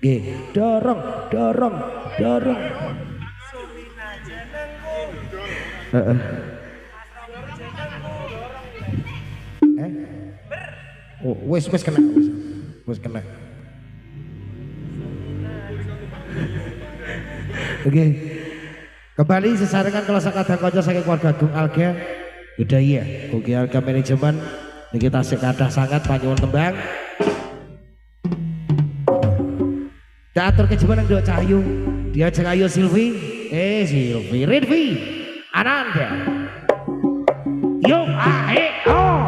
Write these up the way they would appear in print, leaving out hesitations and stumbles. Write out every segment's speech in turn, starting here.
Nggih, dorong, dorong, dorong. Heeh. Oh, wis kena, wis kena. Oke. Kembali sesarengan kalau sakadang kanca saking keluarga Gung Alga budaya, Ugi Alga manajemen niki tasih kathah sangat panyuwun tembang. Teater kejebanan Dok Cahyu, diajak ayo Silvi, Silvi, Ridvi, Ananda. Yo, oh.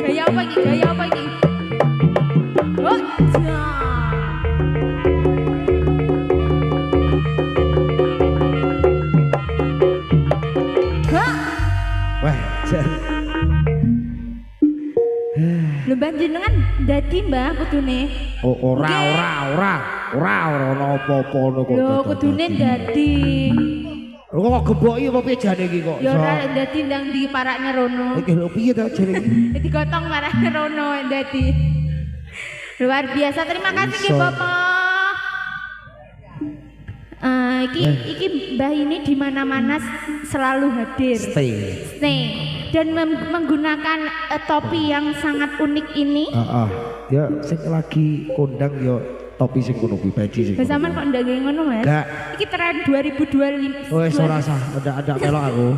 Gaya jenengan dadi Mbah kudune. Oh, ora ono apa-apa ngono kok. Lho kudune dadi. Kok geboki apa piye jane iki kok? Ya ora dadi ndang di parakne rono. Iki lho piye to jane iki? Digotong parakne rono dadi. Luar biasa, terima kasih nggih Bapak. Iki Mbah ini di mana-mana selalu hadir. Stay. Dan menggunakan topi yang sangat unik ini. Ya sing lagi kondang ya topi sing ngono kuwi baju sing. Sampeyan kok ndak ngono Mas? Iki tren 2025. Wes ora sah, ada melok aku.